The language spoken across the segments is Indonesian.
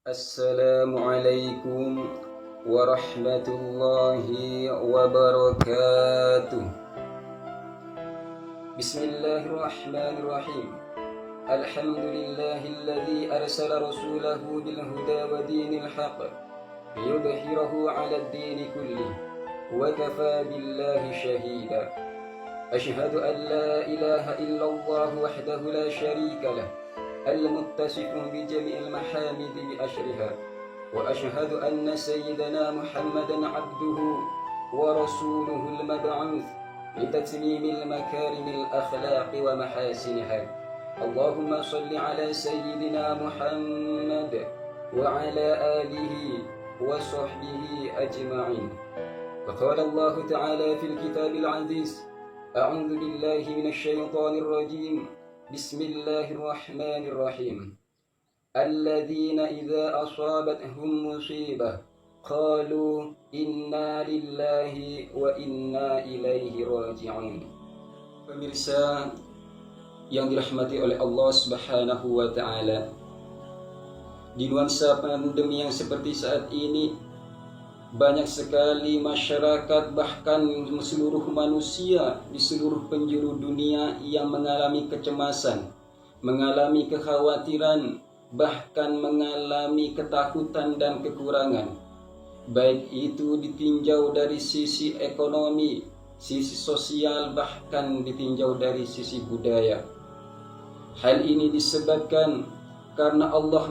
Assalamualaikum warahmatullahi wabarakatuh. Bismillahirrahmanirrahim. Alhamdulillahilladzi arsala rasulahu bil huda wa dinil haqq liyudhhirahu 'alad dini kullih wa kafa billahi shahida. Ashhadu an la ilaha illallah wahdahu la syarika lah المتصف بجميع المحامد بأشرها وأشهد أن سيدنا محمدا عبده ورسوله المبعوث لتتميم المكارم الأخلاق ومحاسنها. اللهم صل على سيدنا محمد وعلى آله وصحبه أجمعين. وقال الله تعالى في الكتاب العزيز: أعوذ بالله من الشيطان الرجيم. Bismillahirrahmanirrahim. Alladzina idza asabathum musibah qalu inna lillahi wa inna ilaihi raji'un. Pemirsa yang dirahmati oleh Allah Subhanahu wa taala, di nuansa pandemi yang seperti saat ini, banyak sekali masyarakat, bahkan seluruh manusia di seluruh penjuru dunia yang mengalami kecemasan, mengalami kekhawatiran, bahkan mengalami ketakutan dan kekurangan. Baik itu ditinjau dari sisi ekonomi, sisi sosial, bahkan ditinjau dari sisi budaya. Hal ini disebabkan karena Allah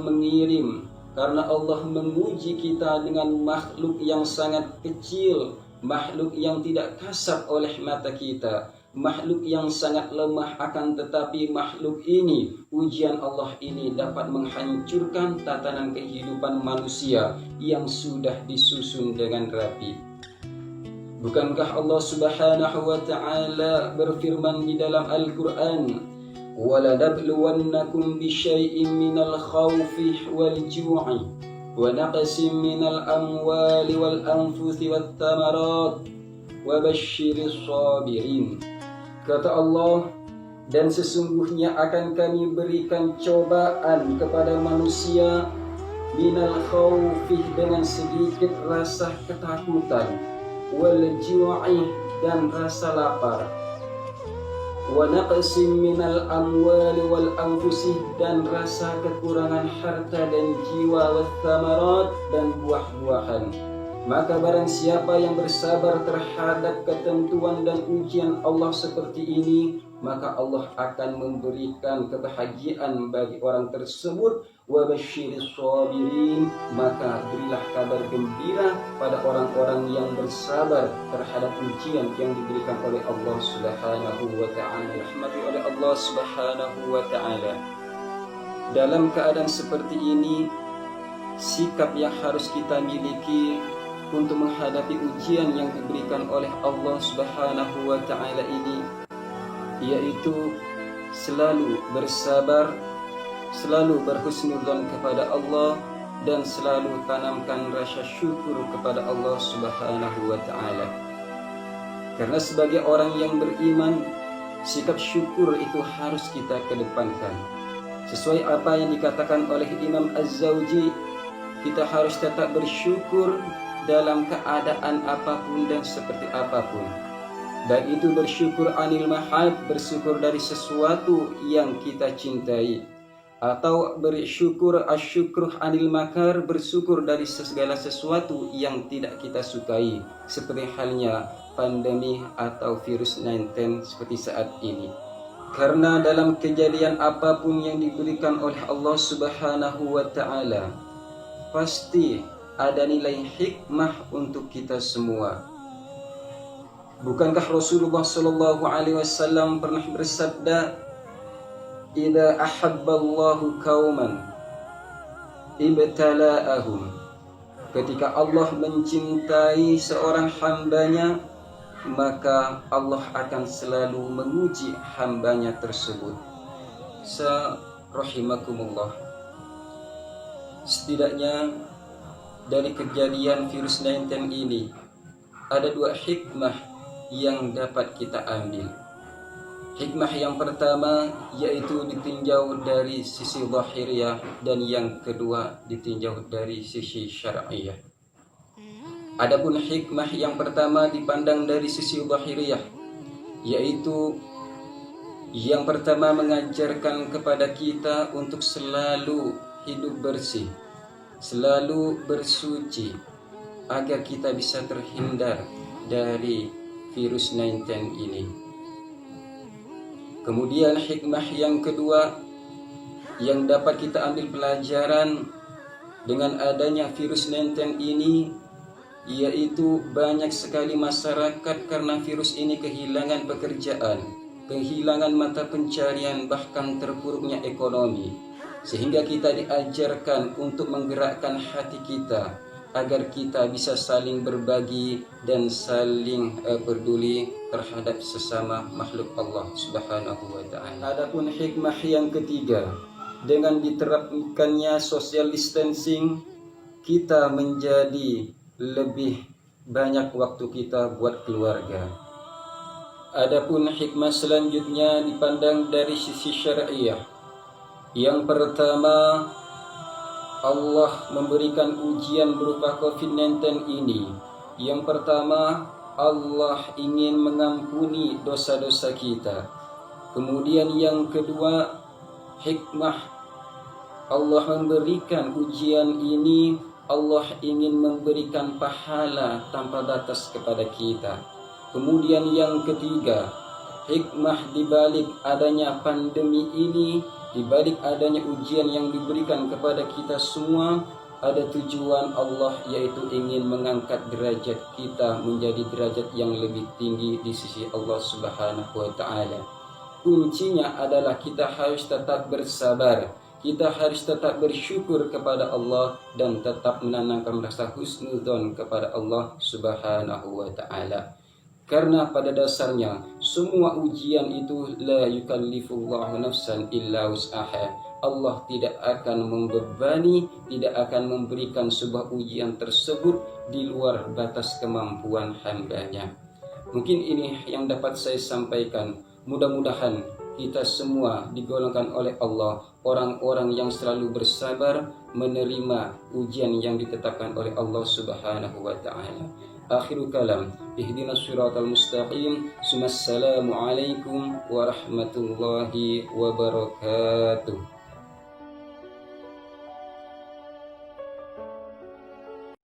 menguji kita dengan makhluk yang sangat kecil, makhluk yang tidak kasat oleh mata kita, makhluk yang sangat lemah, akan tetapi makhluk ini, ujian Allah ini dapat menghancurkan tatanan kehidupan manusia yang sudah disusun dengan rapi. Bukankah Allah Subhanahu wa ta'ala berfirman di dalam Al-Quran: وَلَنَبْلُوَنَّكُمْ بِشَيْءٍ مِّنَ الْخَوْفِ وَالْجُوعِ وَنَقْصٍ مِّنَ الْأَمْوَالِ وَالْأَنفُسِ وَالثَّمَرَاتِ وَبَشِّرِ الصَّابِرِينَ. Kata Allah, dan sesungguhnya akan kami berikan cobaan kepada manusia minal khawfi, dengan sedikit rasa ketakutan, wal ju'i, dan rasa lapar, wa naqsim minal amwali wal anfusi, dan rasa kekurangan harta dan jiwa, was thamarat, dan buah-buahan. Maka barang siapa yang bersabar terhadap ketentuan dan ujian Allah seperti ini, maka Allah akan memberikan kebahagiaan bagi orang tersebut. Wa basyiris sabirin, maka berilah kabar gembira pada orang-orang yang bersabar terhadap ujian yang diberikan oleh Allah Subhanahu wa ta'ala. Rahmati oleh Allah Subhanahu wa ta'ala. Dalam keadaan seperti ini, sikap yang harus kita miliki untuk menghadapi ujian yang diberikan oleh Allah Subhanahu wa ta'ala ini, yaitu selalu bersabar, selalu berhusnudzon kepada Allah, dan selalu tanamkan rasa syukur kepada Allah Subhanahu wa ta'ala. Karena sebagai orang yang beriman, sikap syukur itu harus kita kedepankan. Sesuai apa yang dikatakan oleh Imam Az-Zawji, kita harus tetap bersyukur dalam keadaan apapun dan seperti apapun. Baik itu bersyukur anil mahab, bersyukur dari sesuatu yang kita cintai, atau bersyukur asyukruh anil makar, bersyukur dari segala sesuatu yang tidak kita sukai, seperti halnya pandemi atau virus 19 seperti saat ini. Karena dalam kejadian apapun yang diberikan oleh Allah Subhanahu wa ta'ala, pasti ada nilai hikmah untuk kita semua. Bukankah Rasulullah sallallahu alaihi wasallam pernah bersabda, "Idza ahabballahu qauman ibtala'ahum." Ketika Allah mencintai seorang hambanya, maka Allah akan selalu menguji hambanya tersebut. Rahimakumullah. Setidaknya dari kejadian virus 19 ini ada dua hikmah yang dapat kita ambil. Hikmah yang pertama yaitu ditinjau dari sisi zahiriyah, dan yang kedua ditinjau dari sisi syar'iyah. Adapun hikmah yang pertama dipandang dari sisi zahiriyah, yaitu yang pertama mengajarkan kepada kita untuk selalu hidup bersih, selalu bersuci, agar kita bisa terhindar dari virus 19 ini. Kemudian hikmah yang kedua yang dapat kita ambil pelajaran dengan adanya virus 19 ini, yaitu banyak sekali masyarakat karena virus ini kehilangan pekerjaan, kehilangan mata pencarian, bahkan terpuruknya ekonomi. Sehingga kita diajarkan untuk menggerakkan hati kita agar kita bisa saling berbagi dan saling peduli terhadap sesama makhluk Allah Subhanahu wa taala. Adapun hikmah yang ketiga, dengan diterapkannya social distancing, kita menjadi lebih banyak waktu kita buat keluarga. Adapun hikmah selanjutnya dipandang dari sisi syariah. Yang pertama, Allah memberikan ujian berupa COVID-19 ini. Yang pertama, Allah ingin mengampuni dosa-dosa kita. Kemudian yang kedua, hikmah Allah memberikan ujian ini, Allah ingin memberikan pahala tanpa batas kepada kita. Kemudian yang ketiga, hikmah dibalik adanya pandemi ini, dibalik adanya ujian yang diberikan kepada kita semua, ada tujuan Allah, yaitu ingin mengangkat derajat kita menjadi derajat yang lebih tinggi di sisi Allah Subhanahu wa taala. Kuncinya adalah kita harus tetap bersabar, kita harus tetap bersyukur kepada Allah, dan tetap menanamkan rasa husnudzon kepada Allah Subhanahu wa taala. Karena pada dasarnya semua ujian itu la yukallifullahu nafsan illa wus'aha. Allah tidak akan membebani, tidak akan memberikan sebuah ujian tersebut di luar batas kemampuan hambanya. Mungkin ini yang dapat saya sampaikan. Mudah-mudahan kita semua digolongkan oleh Allah orang-orang yang selalu bersabar menerima ujian yang ditetapkan oleh Allah Subhanahu wa taala. Akhirul kalam, ihdinas siratal mustaqim. Assalamu alaikum warahmatullahi wabarakatuh.